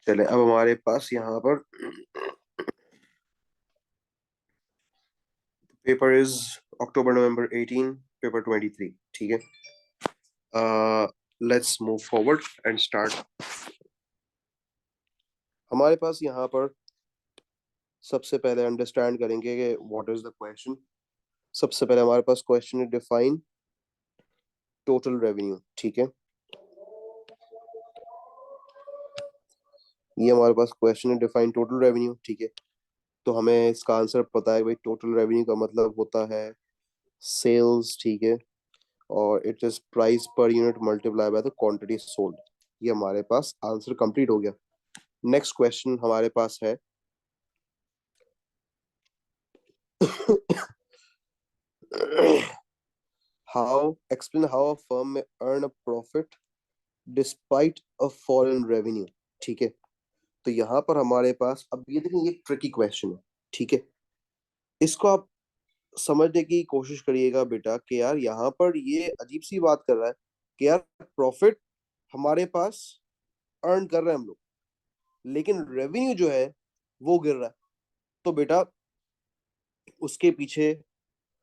चले, अब हमारे पास यहाँ पर paper is October November 18 paper 23, ठीक है। Let's move forward and start. हमारे पास यहाँ पर सबसे पहले अंडरस्टैंड करेंगे कि व्हाट इज द क्वेश्चन। सबसे पहले हमारे पास क्वेश्चन है डिफाइन टोटल रेवेन्यू, ठीक है। ये हमारे पास क्वेश्चन है डिफाइन टोटल रेवेन्यू, ठीक है। तो हमें इसका आंसर पता है भाई, टोटल रेवेन्यू का मतलब होता है सेल्स, ठीक है। और it is price per unit multiply by the quantity sold. ये हमारे पास आंसर कंप्लीट हो गया। नेक्स्ट क्वेश्चन हमारे पास है how explain how a firm may earn a profit despite a fall in revenue, ठीक है। तो यहाँ पर हमारे पास अब ये देखिए, ये ट्रिकी क्वेश्चन है, ठीक है। इसको आप समझने की कोशिश करिएगा बेटा कि यार यहाँ पर ये अजीब सी बात कर रहा है कि यार प्रॉफिट हमारे पास अर्न कर रहे हैं हम लोग, लेकिन रेवेन्यू जो है वो गिर रहा है। तो बेटा उसके पीछे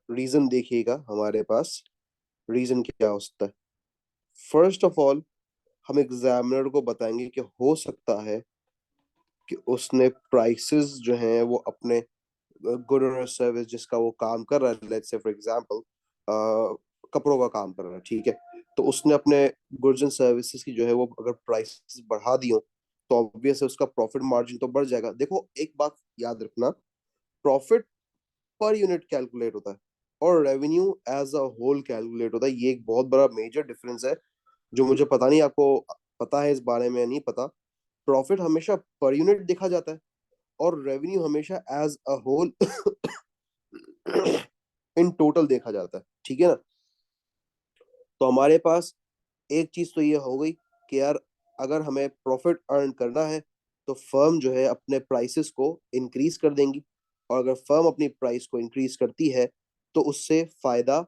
रीजन देखिएगा, हमारे पास रीजन क्या हो सकता है। फर्स्ट ऑफ ऑल हम एग्जामिनर को बताएंगे कि हो सकता है कि उसने प्राइसेस जो हैं वो अपने गुड और सर्विस जिसका वो काम कर रहा है, लेट्स से फॉर एग्जांपल कपड़ों का काम कर रहा है, ठीक है। तो उसने अपने गुड्स एंड सर्विसेज की जो है वो अगर प्राइसेस बढ़ा दी हो, तो ऑब्वियस है उसका प्रॉफिट मार्जिन तो बढ़ जाएगा। देखो एक बात याद रखना, प्रॉफिट पर यूनिट कैलकुलेट होता है और revenue as a whole calculate होता है। ये एक बहुत बड़ा मेजर डिफरेंस है जो मुझे पता नहीं आपको पता है इस बारे में, नहीं पता। प्रॉफिट हमेशा पर यूनिट देखा जाता है और रेवेन्यू हमेशा as a whole in total देखा जाता है, ठीक है ना। तो हमारे पास एक चीज तो ये हो गई कि यार अगर हमें प्रॉफिट अर्न करना है तो फर्म जो है अपने प्राइसेस को इंक्रीज कर देंगी, और अगर फर्म अपनी प्राइस को इंक्रीज करती है तो उससे फायदा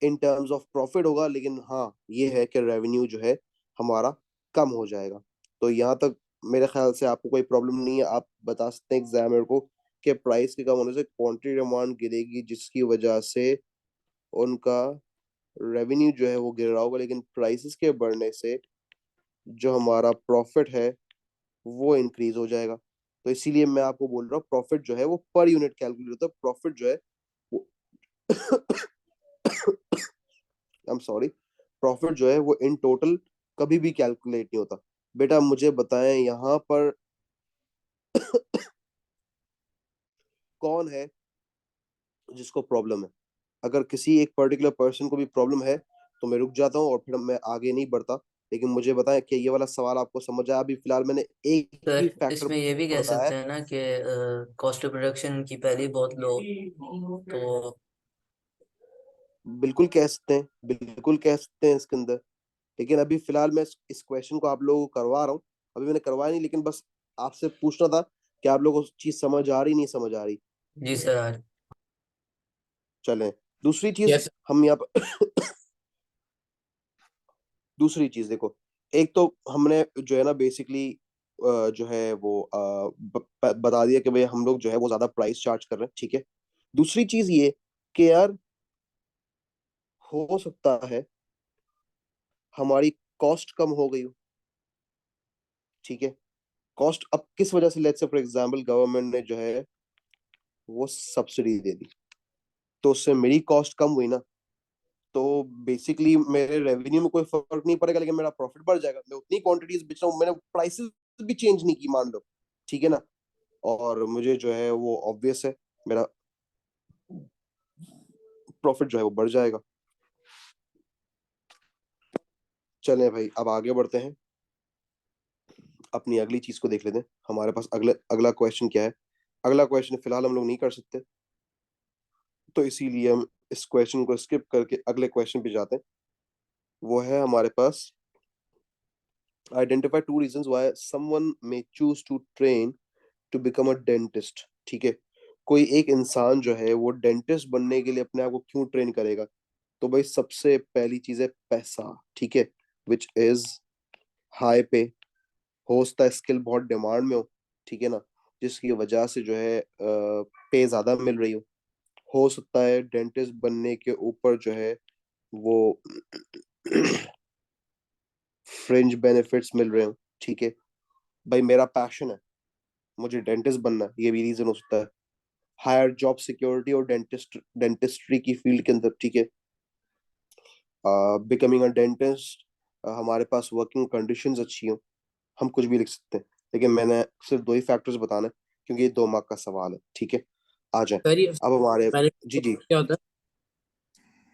इन टर्म्स ऑफ प्रॉफिट होगा, लेकिन हाँ ये है कि रेवेन्यू जो है हमारा कम हो जाएगा। तो यहाँ तक मेरे ख्याल से आपको कोई प्रॉब्लम नहीं है। आप बता सकते हैं एग्जामिनर को कि प्राइस के कम होने से क्वांटिटी डिमांड गिरेगी, जिसकी वजह से उनका रेवेन्यू जो है वो गिर रहा होगा, लेकिन प्राइसेस के बढ़ने से जो हमारा प्रॉफिट है वो इंक्रीज हो जाएगा। तो इसीलिए मैं आपको बोल रहा हूँ प्रॉफिट जो है वो पर यूनिट कैलकुलेट होता है। प्रॉफिट जो है वो आई एम सॉरी, प्रॉफिट जो है वो इन टोटल कभी भी कैलकुलेट नहीं होता। बेटा मुझे बताएं यहाँ पर कौन है जिसको प्रॉब्लम है। अगर किसी एक पर्टिकुलर पर्सन को भी प्रॉब्लम है तो मैं रुक जाता हूँ और फिर मैं आगे नहीं बढ़ता। लेकिन मुझे बताएं कि ये वाला सवाल आपको समझ आया। अभी फिलहाल मैंने एक ही सर फैक्टर इसमें ये भी कह बताया है। सकते हैं ना कि कॉस्ट ऑफ प्रोडक्शन की पहले ही बहुत लो, तो बिल्कुल कह सकते हैं, बिल्कुल कह सकते हैं इसके अंदर। लेकिन अभी फिलहाल मैं इस क्वेश्चन को आप लोगों को करवा रहा हूँ। अभी मैंने करवाया नहीं, लेकिन बस आपसे पूछना था कि आप लोगों को चीज समझ आ रही नहीं समझ आ रही। जी सर। चलें, दूसरी चीज यस। हम यहाँ पर दूसरी चीज देखो, एक तो हमने जो है ना बेसिकली जो है वो बता दिया कि भाई हम लोग जो है वो ज्यादा प्राइस चार्ज कर रहे हैं, ठीक है। दूसरी चीज ये कि यार हो सकता है हमारी कॉस्ट कम हो गई हो, ठीक है। कॉस्ट अब किस वजह से, let's say for example government ने जो है वो सब्सिडी दे दी, तो उससे मेरी कॉस्ट कम हुई ना। तो बेसिकली मेरे रेवेन्यू में कोई फर्क नहीं पड़ेगा, लेकिन मेरा प्रॉफिट बढ़ जाएगा। मैं उतनी क्वांटिटीज बेच रहा हूँ, मैंने प्राइसेस भी चेंज नहीं की मान लो, ठीक है ना। और मुझे जो है वो ऑब्वियस है मेरा प्रॉफिट जो है वो बढ़ जाएगा। चलें भाई अब आगे बढ़ते हैं, अपनी अगली चीज को देख लेते हैं। हमारे पास अगला क्वेश्चन क्या है। अगला क्वेश्चन फिलहाल हम लोग नहीं कर सकते, तो इसीलिए हम इस क्वेश्चन को स्किप करके अगले क्वेश्चन पे जाते हैं। वो है हमारे पास identify two reasons why someone may choose to train to become a dentist, ठीक है। कोई एक इंसान जो है वो डेंटिस्ट बनने के लिए अपने आप को क्यों ट्रेन करेगा। तो भाई सबसे पहली चीज है पैसा, ठीक है, विच इज हाई पे। हो सकता है स्किल बहुत डिमांड में ठीक है ना, जिसकी वजह से जो है पे ज्यादा मिल रही हो सकता है डेंटिस्ट बनने के ऊपर जो है वो फ्रिंज बेनिफिट्स मिल रहे हो, ठीक है। भाई मेरा पैशन है, मुझे डेंटिस्ट बनना है, ये भी रीजन हो सकता है। हायर जॉब सिक्योरिटी और डेंटिस्ट्री की फील्ड के अंदर, ठीक है, बिकमिंग अ डेंटिस्ट, हमारे पास वर्किंग कंडीशंस अच्छी हो, हम कुछ भी लिख सकते हैं। लेकिन मैंने सिर्फ दो ही फैक्टर्स बताने हैं, क्योंकि ये 2 मार्क का सवाल है, ठीक है। आ जाए सर ये अब हमारे, जी बेनिफिट जी, क्या होता है?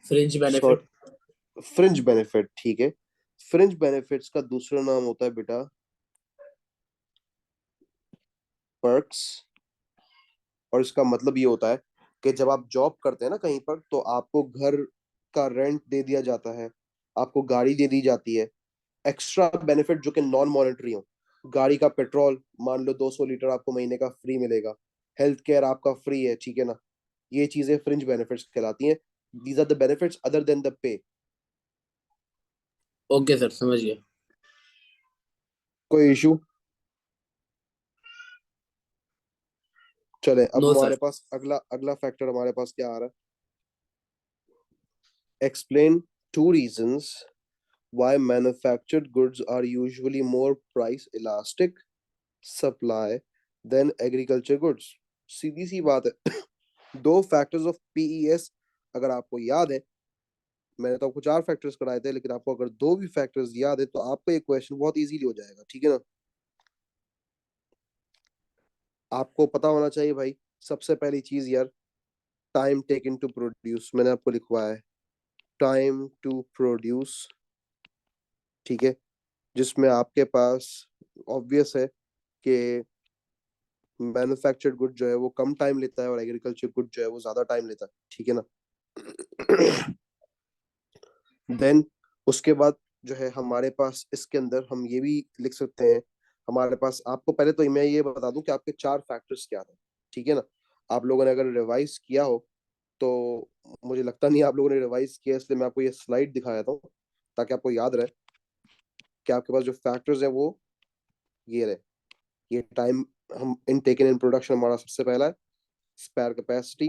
फ्रिंज सो बेनिफिट। फ्रिंज बेनिफिट, ठीक है। फ्रिंज बेनिफिट्स का दूसरा नाम होता है बेटा पर्क्स। और इसका मतलब ये होता है कि जब आप जॉब करते हैं ना कहीं पर, तो आपको घर का रेंट दे दिया जाता है, आपको गाड़ी दे दी जाती है, एक्स्ट्रा बेनिफिट जो कि नॉन मॉनेटरी हो। गाड़ी का पेट्रोल मान लो 200 लीटर आपको महीने का फ्री मिलेगा, हेल्थ केयर आपका फ्री है, ठीक है ना। ये चीजें फ्रिंज बेनिफिट्स कहलाती हैं। These are the benefits other than the pay. Okay sir, समझ गया। कोई इशू? चले अब नो हमारे सर। पास अगला अगला फैक्टर हमारे पास क्या आ रहा है, explain two reasons why manufactured goods are usually more price elastic supply than agriculture goods। सीधी सी बात है। दो फैक्टर्स ऑफ पीईएस अगर आपको याद है, मैंने तो आपको 4 फैक्टर्स कराए थे, लेकिन आपको अगर दो भी फैक्टर्स याद है तो आपको ये क्वेश्चन बहुत इजीली हो जाएगा, ठीक है ना। आपको पता होना चाहिए भाई, सबसे पहली चीज यार, टाइम टेकन टू प्रोड्यूस, मैंने आपको लिखवाया है टाइम टू प्रोड्यूस, ठीक है। जिसमें आपके पास ऑब्वियस है कि मैन्युफैक्चर्ड गुड जो है वो कम टाइम लेता है और एग्रीकल्चर गुड जो है वो ज्यादा टाइम लेता है, ठीक है ना। देन उसके बाद जो है हमारे पास इसके अंदर हम ये भी लिख सकते हैं, हमारे पास, आपको पहले तो मैं ये बता दूं कि आपके 4 फैक्टर्स क्या थे, ठीक है ना। आप लोगों ने अगर रिवाइज किया हो तो, मुझे लगता नहीं आप लोगों ने रिवाइज किया, इसलिए मैं आपको ये स्लाइड दिखाया था ताकि आपको याद रहे कि आपके पास जो फैक्टर्स है वो ये रहे। ये टाइम, हम इन टेकन इन प्रोडक्शन हमारा सबसे पहला है, spare capacity,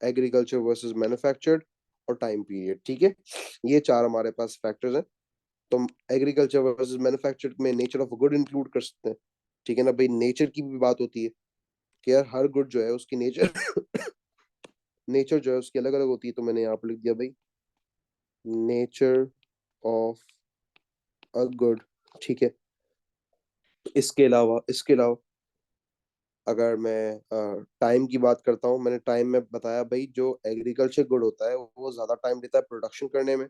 agriculture versus manufactured, और टाइम पीरियड, ठीक है। ये 4 हमारे पास फैक्टर्स हैं। तो हम एग्रीकल्चर वर्सेस मैन्युफैक्चर्ड में नेचर ऑफ गुड इंक्लूड कर सकते हैं, ठीक है ना भाई। नेचर की भी बात होती है कि यार हर गुड जो है उसकी नेचर नेचर जो है उसकी अलग अलग होती है, तो मैंने यहाँ पर लिख दिया भाई नेचर ऑफ अ गुड, ठीक है। इसके अलावा अगर मैं टाइम की बात करता हूँ, मैंने टाइम में बताया भाई जो एग्रीकल्चर गुड होता है वो ज्यादा टाइम लेता है प्रोडक्शन करने में,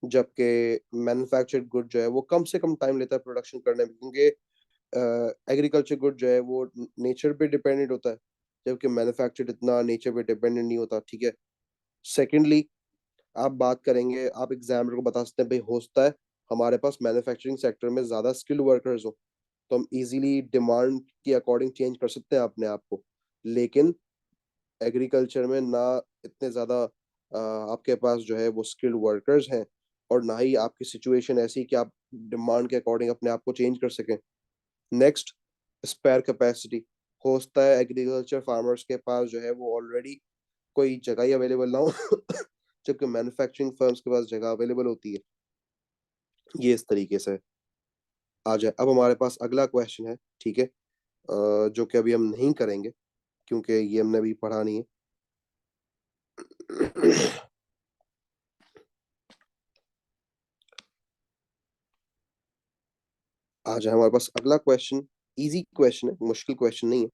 जबकि मैन्युफैक्चर्ड गुड जो है वो कम से कम टाइम लेता है प्रोडक्शन करने में, क्योंकि एग्रीकल्चर गुड जो है वो नेचर पे डिपेंडेंट होता है, जबकि मैन्युफैक्चर्ड इतना नेचर पे डिपेंडेंट नहीं होता, ठीक है। सेकेंडली, आप बात करेंगे, आप एग्जामिनर को बता सकते हैं भाई हो सकता है हमारे पास मैन्युफैक्चरिंग सेक्टर में ज्यादा स्किल्ड वर्कर्स हो, तो हम इजीली डिमांड के अकॉर्डिंग चेंज कर सकते हैं अपने आप को। लेकिन एग्रीकल्चर में ना इतने ज्यादा आपके पास जो है वो स्किल्ड वर्कर्स हैं, और ना ही आपकी सिचुएशन ऐसी कि आप डिमांड के अकॉर्डिंग अपने आप को चेंज कर सकें। नेक्स्ट, स्पेयर कैपेसिटी, हो सकता है एग्रीकल्चर फार्मर्स के पास जो है वो ऑलरेडी कोई जगह ही अवेलेबल ना हो, जबकि मैन्युफैक्चरिंग फर्म्स के पास जगह अवेलेबल होती है। ये इस तरीके से आ जाए। अब हमारे पास अगला क्वेश्चन है, ठीक है, जो कि अभी हम नहीं करेंगे क्योंकि ये हमने अभी पढ़ा नहीं है। आ जाए हमारे पास अगला क्वेश्चन, इजी क्वेश्चन है, मुश्किल क्वेश्चन नहीं है।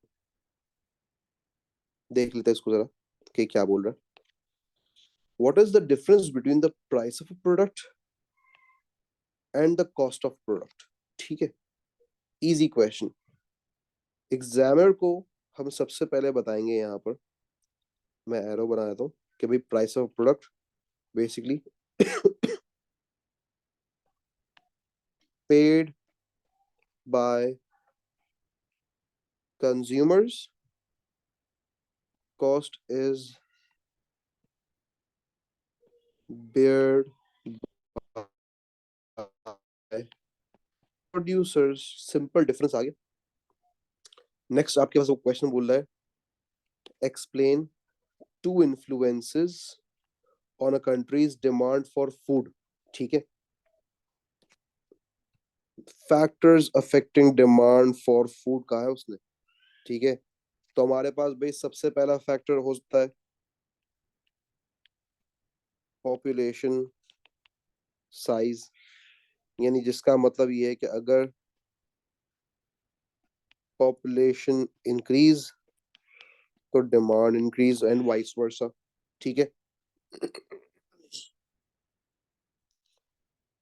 देख लेते हैं इसको जरा कि क्या बोल रहा है। What is the difference between the price of a product and the cost of product, ठीक है। इजी क्वेश्चन, एग्जामिनर को हम सबसे पहले बताएंगे यहाँ पर, मैं एरो बना देता हूँ कि भाई price of product basically paid by consumers, cost is beared by producers, simple difference आ गया। नेक्स्ट आपके पास वो क्वेश्चन बोल रहा है, explain two influences on a country's demand for food. ठीक है, factors affecting demand for food कहा है उसने। ठीक है, तो हमारे पास भाई सबसे पहला फैक्टर होता है पॉपुलेशन साइज, यानी जिसका मतलब ये है कि अगर पॉपुलेशन इंक्रीज तो demand increase and vice versa. ठीक है,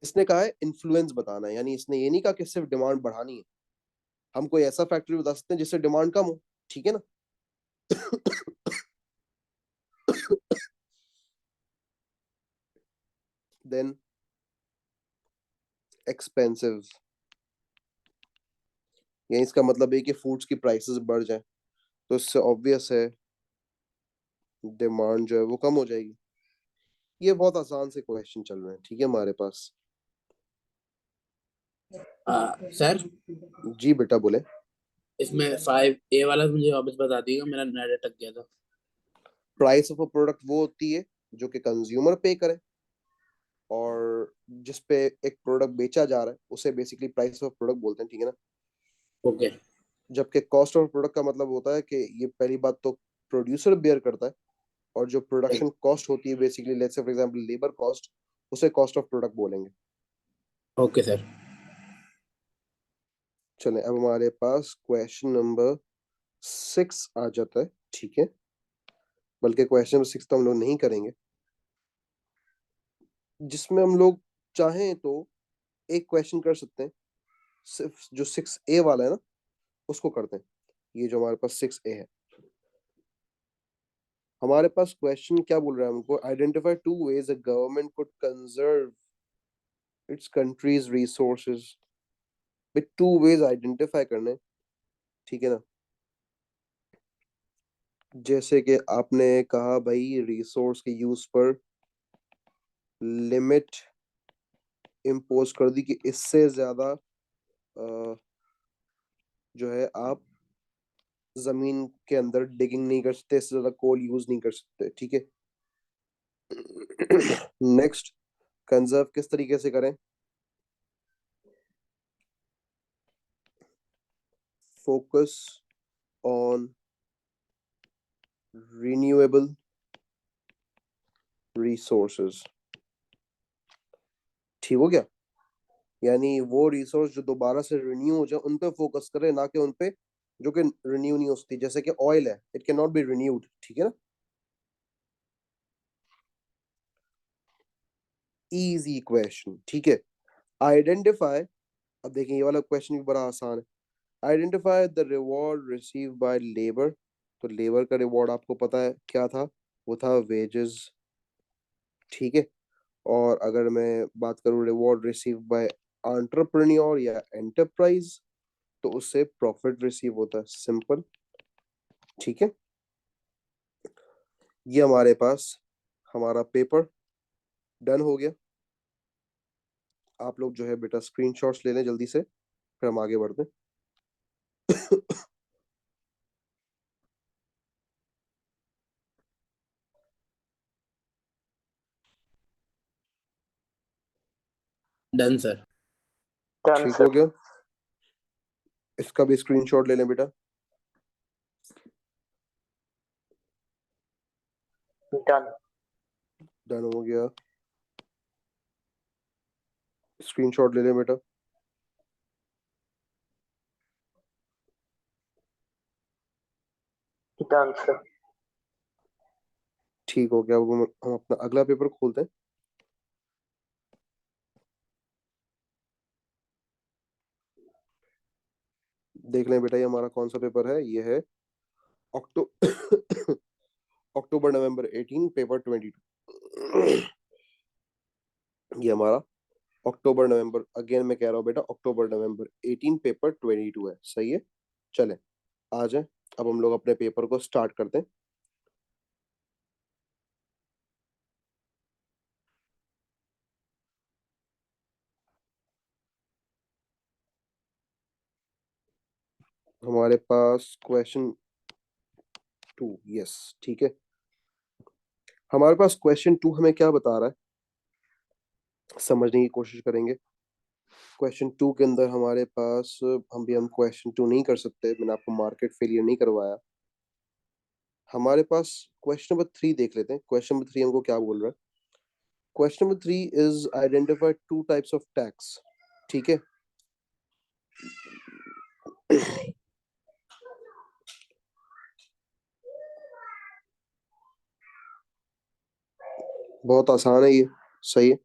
इसने कहा है इन्फ्लुएंस बताना है, यानी इसने ये नहीं कहा कि सिर्फ डिमांड बढ़ानी है, हम कोई ऐसा फैक्टर बता सकते हैं जिससे डिमांड कम हो। ठीक है ना। देन एक्सपेंसिव, यानी इसका मतलब है कि फूड्स की प्राइसेस बढ़ जाए तो इससे ऑब्वियस है डिमांड जो है वो कम हो जाएगी। ये बहुत आसान से क्वेश्चन चल रहे हैं, ठीक है हमारे पास। सर जी बेटा बोले। इसमें 5A वाला मुझे वापस बता दीजिएगा, मेरा नेट अटक गया था। प्राइस ऑफ अ प्रोडक्ट वो होती है जो कि कंज्यूमर पे करे, और जिस पे एक प्रोडक्ट बेचा जा रहा है उसे बेसिकली प्राइस ऑफ प्रोडक्ट बोलते हैं। ठीक है ना। ओके जबकि कॉस्ट ऑफ प्रोडक्ट का मतलब होता है कि ये पहली बात तो प्रोड्यूसर बेयर करता है, और जो प्रोडक्शन कॉस्ट होती है basically let's say for example labour cost, उसे कॉस्ट ऑफ प्रोडक्ट बोलेंगे। Okay sir. चलें अब हमारे पास क्वेश्चन नंबर 6 आ जाता है। ठीक है, बल्कि क्वेश्चन नंबर 6 तो हम लोग नहीं करेंगे, जिसमें हम लोग चाहें तो एक क्वेश्चन कर सकते हैं, सिर्फ जो 6A वाला है ना उसको करते हैं। ये जो हमारे पास 6A है, हमारे पास क्वेश्चन क्या बोल रहा है हमको, identify two ways a government could conserve its country's resources. With two ways identify करने, ठीक है ना। जैसे कि आपने कहा भाई रिसोर्स के यूज पर लिमिट इम्पोज कर दी कि इससे ज्यादा जो है आप जमीन के अंदर डिगिंग नहीं कर सकते, इससे ज्यादा कोल यूज नहीं कर सकते। ठीक है। नेक्स्ट, कंजर्व किस तरीके से करें, फोकस ऑन रिन्यूएबल रिसोर्सेज। ठीक हो गया, यानी वो रिसोर्स जो दोबारा से रिन्यू हो जाए उन पे फोकस करें, ना कि उन पे जो कि रिन्यू नहीं हो सकती, जैसे कि ऑयल है, it can not be renewed. ठीक है ना। Easy question. ठीक है, आइडेंटिफाई, अब देखें ये वाला क्वेश्चन भी बड़ा आसान है। Identify the reward receive by labour. तो लेबर का रिवॉर्ड आपको पता है क्या था, वो था वेजेस। ठीक है, और अगर मैं बात करूं रिवॉर्ड रिसीव बाय एंटरप्रेन्योर या एंटरप्राइज, तो उससे प्रॉफिट रिसीव होता है, सिंपल। ठीक है, ये हमारे पास हमारा पेपर डन हो गया। आप लोग जो है बेटा स्क्रीनशॉट्स ले लें जल्दी से, फिर हम आगे बढ़ते हैं। Done sir. ठीक हो गया, इसका भी स्क्रीनशॉट ले लें बेटा। डन। डन हो गया, स्क्रीनशॉट ले लें बेटा। Done sir. ठीक हो गया, अब हम अपना अगला पेपर खोलते हैं। देख लें बेटा ये हमारा कौन सा पेपर है, ये है अक्टो अक्टूबर नवंबर 18 पेपर 22। ये हमारा अक्टूबर नवंबर, अगेन मैं कह रहा हूँ बेटा अक्टूबर नवंबर 18 पेपर 22 है, सही है। चले आ जाए, अब हम लोग अपने पेपर को स्टार्ट करते हैं। हमारे पास क्वेश्चन 2, यस, ठीक है। हमारे पास क्वेश्चन 2 हमें क्या बता रहा है, समझने की कोशिश करेंगे। क्वेश्चन 2 के अंदर हमारे पास, हम क्वेश्चन 2 नहीं कर सकते, मैंने आपको मार्केट फेलियर नहीं करवाया। हमारे पास क्वेश्चन नंबर 3 देख लेते हैं। क्वेश्चन नंबर 3 हमको क्या बोल रहा है। Question number 3 is identify two types of tax, ठीक है। बहुत आसान है ये, सही है।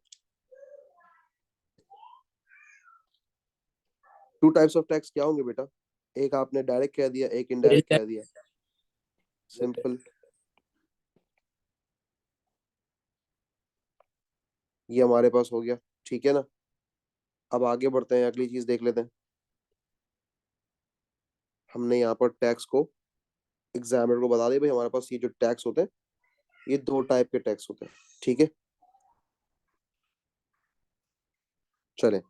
टू टाइप्स ऑफ टैक्स क्या होंगे बेटा? एक आपने डायरेक्ट कह दिया, एक इनडायरेक्ट कह दिया। सिंपल। ये हमारे पास हो गया, ठीक है ना। अब आगे बढ़ते हैं, अगली चीज देख लेते हैं। हमने यहाँ पर टैक्स को एग्जामिनर को बता दिया भाई, हमारे पास ये जो टैक्स होते हैं, ये 2 टाइप के टैक्स होते हैं, ठीक है। चले,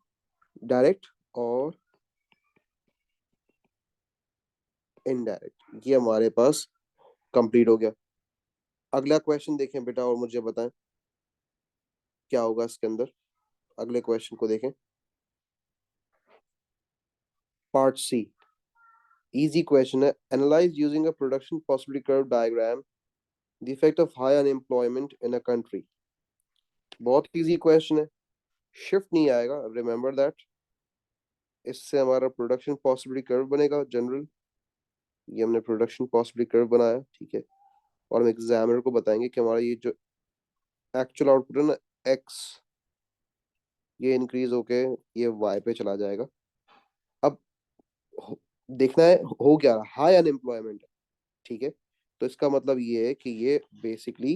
डायरेक्ट और इनडायरेक्ट, ये हमारे पास कंप्लीट हो गया। अगला क्वेश्चन देखें बेटा और मुझे बताएं क्या होगा इसके अंदर। अगले क्वेश्चन को देखें, पार्ट सी, इजी क्वेश्चन है। Analyse using a production possibility curve diagram the effect of high unemployment in a country. बहुत इजी क्वेश्चन है, शिफ्ट नहीं आएगा, रिमेंबर दैट। इससे हमारा प्रोडक्शन पॉसिबिलिटी कर्व बनेगा जनरल। ये हमने प्रोडक्शन पॉसिबिलिटी कर्व बनाया, ठीक है। और हम एग्जामिनर को बताएंगे कि हमारा ये जो एक्चुअल आउटपुट है ना, एक्स, ये इंक्रीज होके ये वाई पे चला जाएगा। अब हो- देखना है हो क्या रहा, हाई अनएम्प्लॉयमेंट है, ठीक है। तो इसका मतलब ये है कि ये बेसिकली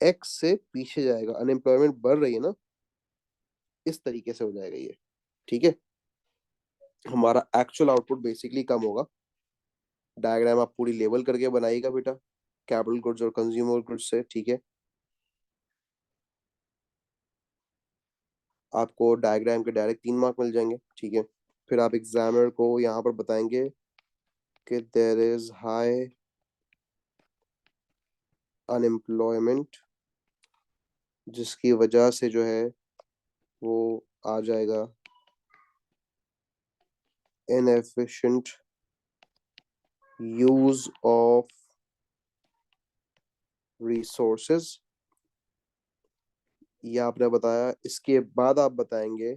एक्स से पीछे जाएगा, अनएम्प्लॉयमेंट बढ़ रही है ना, इस तरीके से हो जाएगा ये, ठीक है। हमारा एक्चुअल आउटपुट बेसिकली कम होगा। डायग्राम आप पूरी लेवल करके बनाइएगा बेटा, कैपिटल गुड्स और कंज्यूमर गुड्स से, ठीक है। आपको डायग्राम के डायरेक्ट 3 मार्क मिल जाएंगे, ठीक है। फिर आप एग्जामिनर को यहाँ पर बताएंगे कि देयर इज हाई अनएम्प्लॉयमेंट, जिसकी वजह से जो है वो आ जाएगा इनएफिशिएंट यूज ऑफ रिसोर्सेज, ये आपने बताया। इसके बाद आप बताएंगे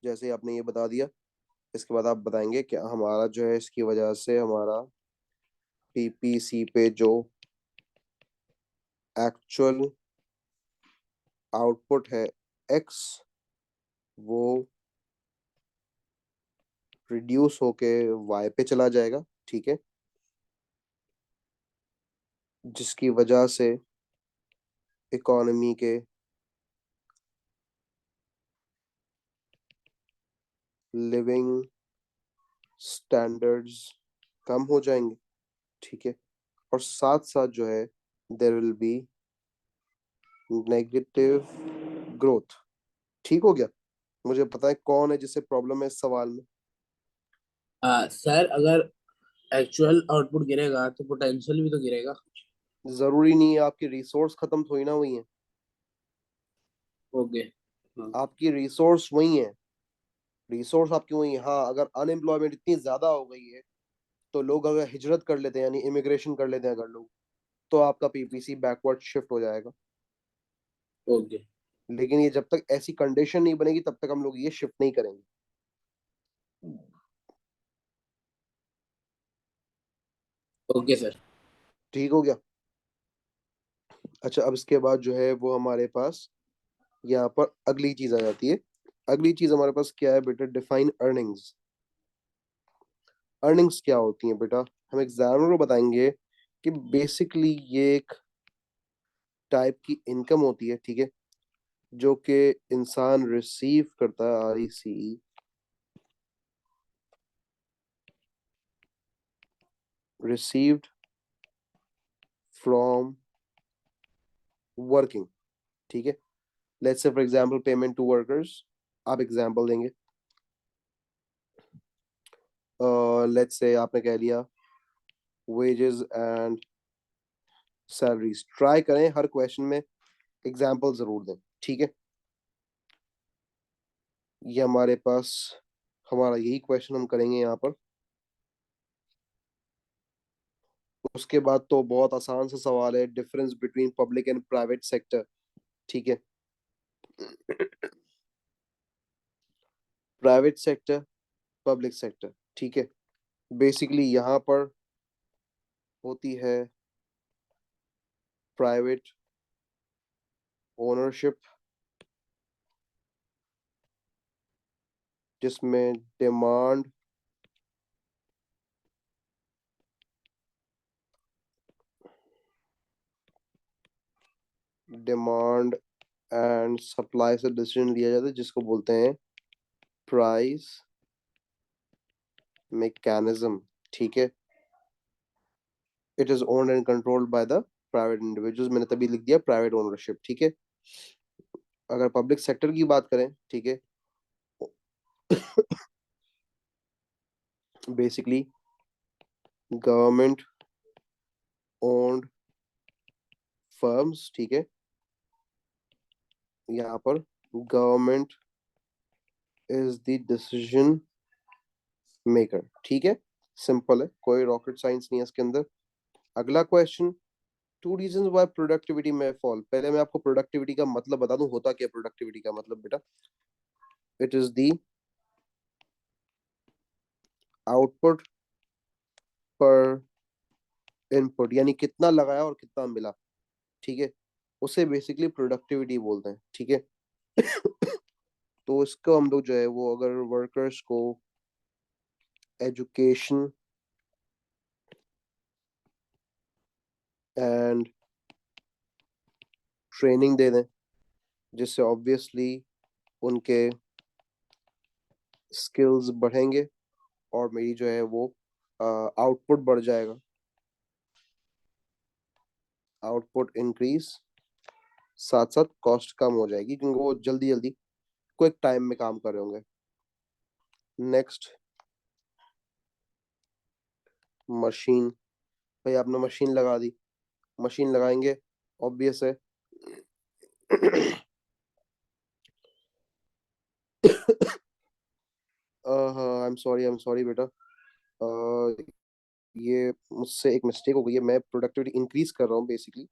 जैसे आपने ये बता दिया, इसके बाद आप बताएंगे कि हमारा जो है इसकी वजह से हमारा पीपीसी पे जो एक्चुअल आउटपुट है एक्स, वो रिड्यूस होके वाई पे चला जाएगा, ठीक है। जिसकी वजह से इकोनॉमी के लिविंग स्टैंडर्ड्स कम हो जाएंगे, ठीक है। और साथ साथ जो है there will be negative growth, ठीक हो गया। मुझे पता है कौन है जिससे प्रॉब्लम है इस सवाल में। सर अगर एक्चुअल आउटपुट गिरेगा तो पोटेंशियल भी तो गिरेगा। जरूरी नहीं है, आपकी रिसोर्स खत्म थोड़ी ना हुई है, ओके। हाँ। आपकी रिसोर्स वही है, रिसोर्स आपकी वही है। हाँ, अगर अनएम्प्लॉयमेंट इतनी ज्यादा हो गई है तो लोग अगर हिजरत कर लेते हैं, यानी इमिग्रेशन कर लेते हैं अगर लोग, तो आपका पीपीसी बैकवर्ड शिफ्ट हो जाएगा। ओके। लेकिन ये जब तक ऐसी कंडीशन नहीं बनेगी तब तक हम लोग ये शिफ्ट नहीं करेंगे। Okay sir. ठीक हो गया। अच्छा, अब इसके बाद जो है वो हमारे पास यहाँ पर अगली चीज आ जाती है। अगली चीज हमारे पास क्या है बेटा? Define earnings. अर्निंग्स क्या होती हैं बेटा? हम एग्जामिनर को बताएंगे कि बेसिकली ये एक टाइप की इनकम होती है, ठीक है, जो कि इंसान रिसीव करता है, RECE, रिसीव्ड फ्रॉम वर्किंग, ठीक है। Let's say for example payment to workers, आप एग्जांपल देंगे। लेट्स से आपने कह लिया वेजेस एंड सैलरीज। ट्राई करें हर क्वेश्चन में एग्जांपल जरूर दें, ठीक है। ये हमारे पास हमारा यही क्वेश्चन हम करेंगे यहाँ पर। उसके बाद तो बहुत आसान सा सवाल है, difference between public and private sector, ठीक है। प्राइवेट सेक्टर, पब्लिक सेक्टर, ठीक है। बेसिकली यहाँ पर होती है प्राइवेट ओनरशिप, जिसमें डिमांड एंड सप्लाई से डिसीजन लिया जाता है, जिसको बोलते हैं प्राइस मैकेनिज्म, ठीक है। It is owned and controlled by the private individuals, मैंने तभी लिख दिया प्राइवेट ओनरशिप, ठीक है। अगर पब्लिक सेक्टर की बात करें, ठीक है, बेसिकली गवर्नमेंट ओन्ड फर्म्स, ठीक है। यहाँ पर government is the decision maker, ठीक है। सिंपल है, कोई रॉकेट साइंस नहीं है इसके अंदर। अगला question, to reasons why productivity में फॉल। पहले मैं आपको प्रोडक्टिविटी का मतलब बता दूं, होता क्या प्रोडक्टिविटी का मतलब बेटा। इट इज द आउटपुट पर इनपुट, यानी कितना लगाया और कितना मिला, ठीक है। उसे बेसिकली प्रोडक्टिविटी बोलते हैं, ठीक है। तो इसको हम लोग जो है वो, अगर वर्कर्स को एजुकेशन एंड ट्रेनिंग दे दें, जिससे ऑब्वियसली उनके स्किल्स बढ़ेंगे और मेरी जो है वो आउटपुट बढ़ जाएगा, आउटपुट इंक्रीज, साथ साथ कॉस्ट कम हो जाएगी, क्योंकि वो जल्दी जल्दी क्विक टाइम में काम कर रहे होंगे। Next, machine. भाई आपने मशीन लगा दी, मशीन लगाएंगे, ऑब्वियस है। हाँ, आई एम सॉरी बेटा। ये मुझसे एक मिस्टेक हो गई है, मैं प्रोडक्टिविटी इंक्रीज कर रहा हूँ बेसिकली,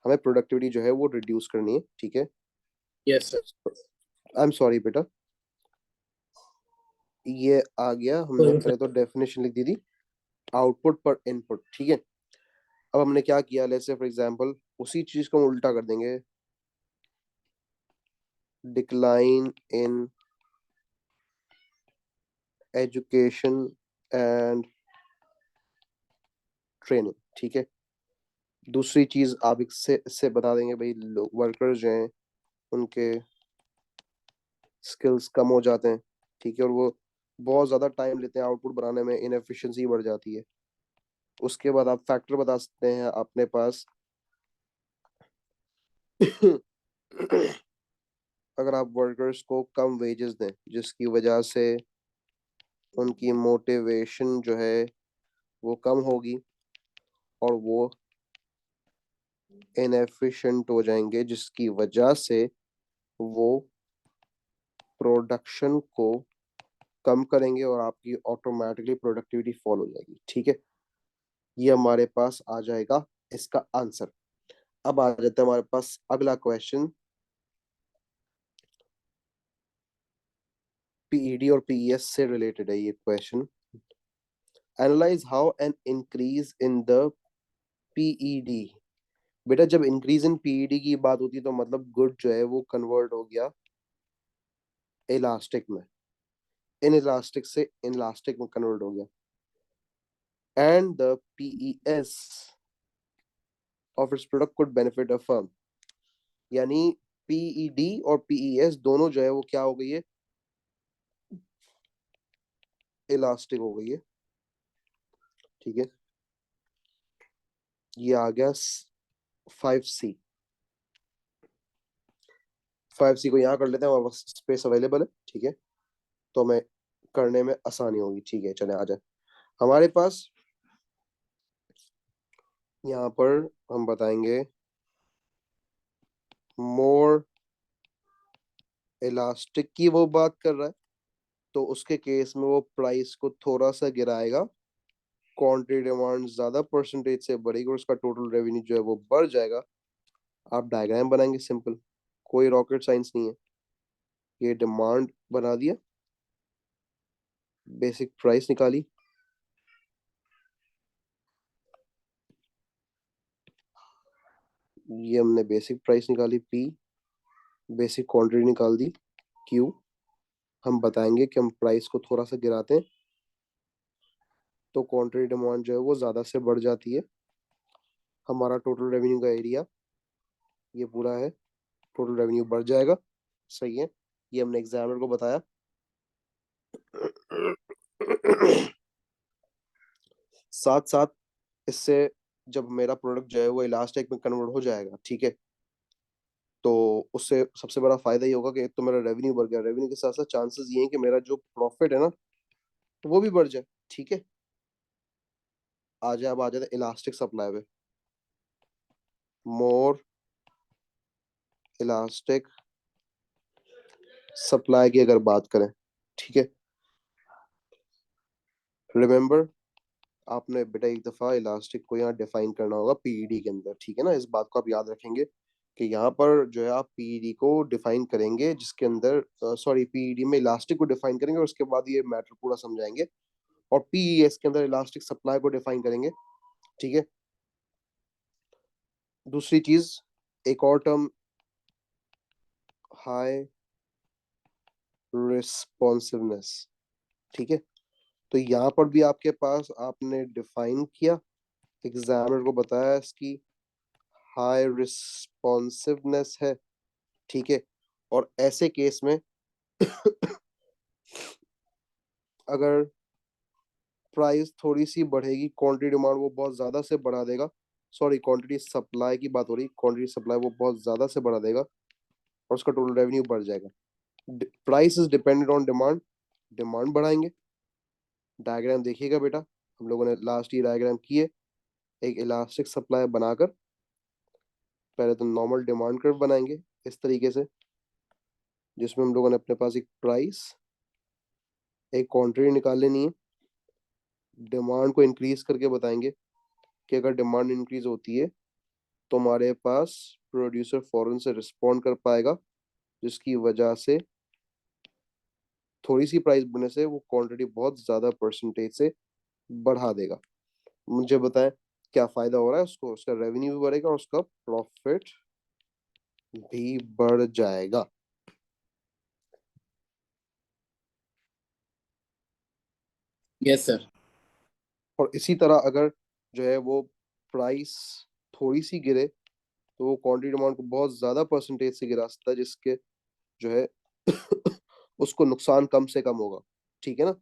हमें प्रोडक्टिविटी जो है वो रिड्यूस करनी है, ठीक है। Yes sir. I am sorry बेटा। ये आ गया, हमने कोई पहले तो डेफिनेशन लिख दी थी, आउटपुट पर इनपुट, ठीक है। अब हमने क्या किया, लेट्स से फॉर एग्जांपल उसी चीज को हम उल्टा कर देंगे, decline in education and training, ठीक है। दूसरी चीज आप इससे बता देंगे, भाई लोग वर्कर्स जो हैं उनके स्किल्स कम हो जाते हैं, ठीक है, और वो बहुत ज्यादा टाइम लेते हैं आउटपुट बनाने में, इनएफिशिएंसी बढ़ जाती है। उसके बाद आप फैक्टर बता सकते हैं अपने पास। अगर आप वर्कर्स को कम वेजेस दें, जिसकी वजह से उनकी मोटिवेशन जो है वो कम होगी और वो इनएफिशिएंट हो जाएंगे, जिसकी वजह से वो प्रोडक्शन को कम करेंगे और आपकी ऑटोमेटिकली प्रोडक्टिविटी फॉल हो जाएगी, ठीक है। ये हमारे पास आ जाएगा इसका आंसर। अब आ जाता है हमारे पास अगला क्वेश्चन, पीईडी और पीईएस से रिलेटेड है ये question. Analyse how an increase in the PED. बेटा जब इंक्रीज इन पीईडी की बात होती है तो मतलब गुड जो है वो कन्वर्ट हो गया इलास्टिक में, इन इलास्टिक से इनलास्टिक में कन्वर्ट हो गया, and the PES of its product could benefit a firm. यानी पीईडी और पीईएस दोनों जो है वो क्या हो गई है, इलास्टिक हो गई है, ठीक है। ये आ गया 5C। 5C को यहाँ कर लेते हैं, हमारे पास स्पेस अवेलेबल है, ठीक है, तो हमें करने में आसानी होगी। ठीक है, चले आ जाए हमारे पास। यहाँ पर हम बताएंगे मोर इलास्टिक की वो बात कर रहा है, तो उसके केस में वो प्राइस को थोड़ा सा गिराएगा, क्वांटिटी डिमांड ज्यादा परसेंटेज से बढ़ेगी और उसका टोटल रेवेन्यू जो है वो बढ़ जाएगा। आप डायग्राम बनाएंगे, सिंपल, कोई रॉकेट साइंस नहीं है। ये डिमांड बना दिया, बेसिक प्राइस निकाली, ये हमने बेसिक प्राइस निकाली P, बेसिक क्वांटिटी निकाल दी Q। हम बताएंगे कि हम प्राइस को थोड़ा सा गिराते हैं तो क्वांटिटी डिमांड जो है वो ज्यादा से बढ़ जाती है। हमारा टोटल रेवेन्यू का एरिया ये पूरा है, टोटल रेवेन्यू बढ़ जाएगा। सही है, ये हमने एग्जामिनर को बताया। साथ साथ इससे जब मेरा प्रोडक्ट जो है वो इलास्टिक में कन्वर्ट हो जाएगा, ठीक है, तो उससे सबसे बड़ा फायदा ये होगा कि एक तो मेरा रेवेन्यू बढ़ गया, रेवेन्यू के साथ साथ चांसेस ये हैं कि मेरा जो प्रॉफिट है ना वो भी बढ़ जाए। ठीक है, आ जाए, अब आ जाते इलास्टिक सप्लाई पे। मोर इलास्टिक सप्लाई की अगर बात करें, ठीक है, रिमेम्बर आपने बेटा एक दफा इलास्टिक को यहाँ डिफाइन करना होगा पीईडी के अंदर, ठीक है ना, इस बात को आप याद रखेंगे कि यहाँ पर जो है आप पीईडी को डिफाइन करेंगे, जिसके अंदर सॉरी पीईडी में इलास्टिक को डिफाइन करेंगे और उसके बाद ये मैटर पूरा समझाएंगे, और पीईएस के अंदर इलास्टिक सप्लाई को डिफाइन करेंगे। ठीक है, दूसरी चीज, एक और टर्म, हाई रिस्पॉन्सिवनेस। ठीक है, तो यहाँ पर भी आपके पास आपने डिफाइन किया, एग्जामिनर को बताया इसकी हाई रिस्पॉन्सिवनेस है। ठीक है, और ऐसे केस में अगर प्राइस थोड़ी सी बढ़ेगी, क्वांटिटी डिमांड वो बहुत ज्यादा से बढ़ा देगा, सॉरी क्वांटिटी सप्लाई की बात हो रही, क्वांटिटी सप्लाई वो बहुत ज्यादा से बढ़ा देगा और उसका टोटल रेवेन्यू बढ़ जाएगा। Price is dependent on demand, demand बढ़ाएंगे। डायग्राम देखिएगा बेटा, हम लोगों ने लास्ट ये डायग्राम किए, एक इलास्टिक सप्लाई बनाकर पहले तो नॉर्मल डिमांड कर्व बनाएंगे इस तरीके से, जिसमें हम लोगों ने अपने पास एक प्राइस, एक क्वांटिटी निकाल लेनी है, डिमांड को इंक्रीज करके बताएंगे कि अगर डिमांड इंक्रीज होती है तो हमारे पास प्रोड्यूसर फौरन से रिस्पॉन्ड कर पाएगा, जिसकी वजह से थोड़ी सी प्राइस बढ़ने से वो क्वांटिटी बहुत ज्यादा परसेंटेज से बढ़ा देगा। मुझे बताएं क्या फायदा हो रहा है उसको, उसका रेवेन्यू भी बढ़ेगा और उसका प्रॉफिट भी बढ़ जाएगा। Yes sir. और इसी तरह अगर जो है वो प्राइस थोड़ी सी गिरे तो वो क्वांटिटी डिमांड को बहुत ज्यादा परसेंटेज से गिरा सकता है, जिसके जो है उसको नुकसान कम से कम होगा। ठीक है ना,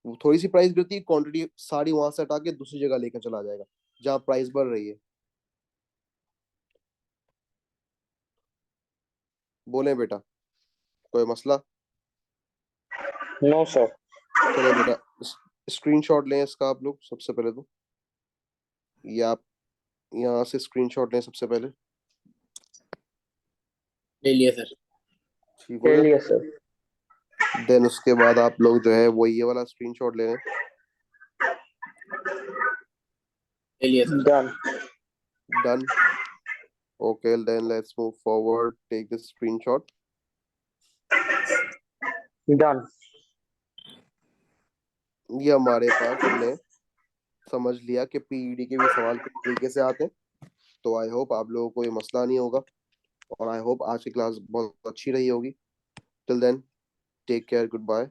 वो थोड़ी सी प्राइस गिरती है, क्वांटिटी सारी वहां से हटा के दूसरी जगह लेकर चला जाएगा जहाँ प्राइस बढ़ रही है। बोले बेटा, कोई मसला? No sir. चले बेटा, स्क्रीनशॉट लें इसका आप लोग सबसे पहले तो, या आप यहाँ से स्क्रीनशॉट लें सबसे पहले। ले लिया सर। ठीक हो ले गया, लिया सर। देन उसके बाद आप लोग जो है वो ये वाला स्क्रीनशॉट ले लें। ले लिया सर। Done. Done, okay, then let's move forward, take this screenshot. Done. ये हमारे पास हमने समझ लिया कि पीईडी के भी सवाल किस तरीके से आते हैं, तो आई होप आप लोगों को ये मसला नहीं होगा और आई होप आज की क्लास बहुत अच्छी रही होगी। Till then, take care, good bye.